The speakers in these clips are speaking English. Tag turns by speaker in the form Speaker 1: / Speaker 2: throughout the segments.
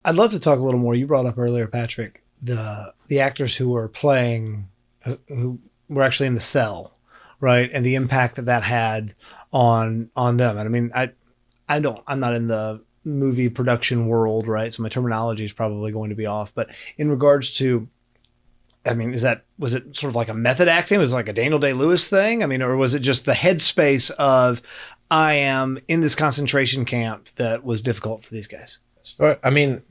Speaker 1: I'd love to talk a little more. You brought up earlier, Patrick, the actors who were playing, who were actually in the cell, right, and the impact that had on them. And I mean, I'm not in the movie production world, right? So my terminology is probably going to be off. But in regards to, I mean, was it sort of like a method acting? Was it like a Daniel Day-Lewis thing? I mean, or was it just the headspace of, I am in this concentration camp that was difficult for these guys?
Speaker 2: I mean,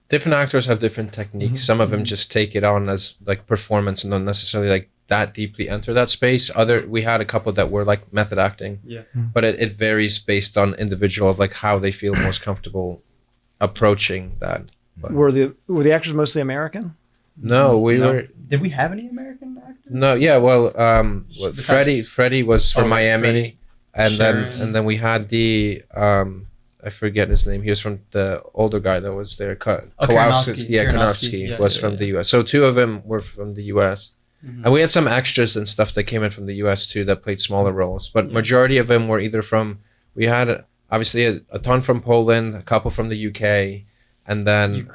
Speaker 2: different actors have different techniques. Some of them just take it on as like performance and don't necessarily like that deeply enter that space. We had a couple that were like method acting, but it varies based on individual of like how they feel most comfortable approaching that. But
Speaker 1: Were the actors mostly American?
Speaker 2: no,
Speaker 3: Did we have any American actors?
Speaker 2: No, yeah, well, Freddie was from Miami,
Speaker 3: Freddie.
Speaker 2: and
Speaker 3: Sharon.
Speaker 2: then we had the I forget his name. He was from the older guy that was there.
Speaker 3: Karnofsky.
Speaker 2: Yeah, Karnofsky was from the US. So two of them were from the US. And we had some extras and stuff that came in from the US too that played smaller roles. But majority of them were either from, we had obviously a ton from Poland, a couple from the UK, and then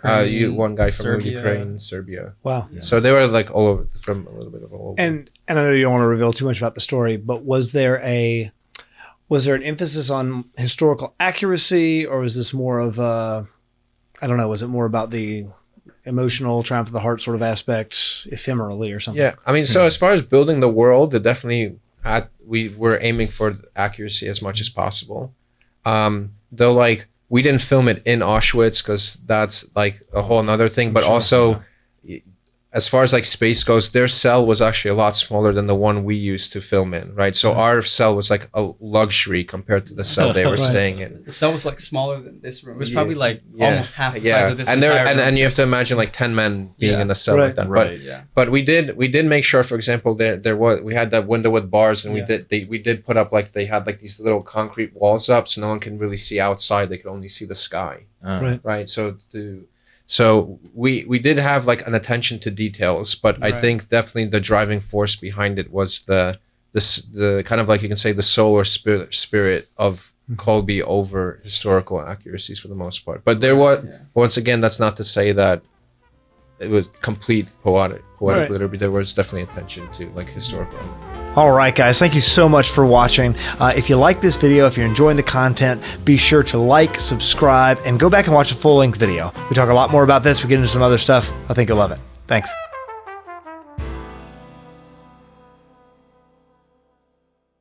Speaker 2: one guy from Ukraine, Serbia.
Speaker 1: Wow.
Speaker 2: Yeah. So they were like all over, from a little bit of all over.
Speaker 1: And I know you don't want to reveal too much about the story, but was there an emphasis on historical accuracy, or was this more of a, I don't know, was it more about the emotional triumph of the heart sort of aspect ephemerally or something?
Speaker 2: Yeah, I mean, so as far as building the world, it definitely we were aiming for accuracy as much as possible. Though like we didn't film it in Auschwitz because that's like a whole nother thing, but also as far as like space goes, their cell was actually a lot smaller than the one we used to film in, right? So our cell was like a luxury compared to the cell they were staying in.
Speaker 3: The cell was like smaller than this room. It was probably like almost half the size of this
Speaker 2: and
Speaker 3: entire room.
Speaker 2: and you have to imagine like 10 men being in a cell like that. But we did make sure, for example, we had that window with bars, and we did put up like they had like these little concrete walls up, so no one can really see outside. They could only see the sky, right? So we did have like an attention to details, but I think definitely the driving force behind it was the kind of like you can say the soul or spirit of Kolbe over historical accuracies for the most part. But there was, once again, that's not to say that it was complete poetic literature. There was definitely attention to like historical.
Speaker 1: All right, guys, thank you so much for watching. If you like this video, if you're enjoying the content, be sure to like, subscribe, and go back and watch the full-length video. We talk a lot more about this. We get into some other stuff. I think you'll love it. Thanks.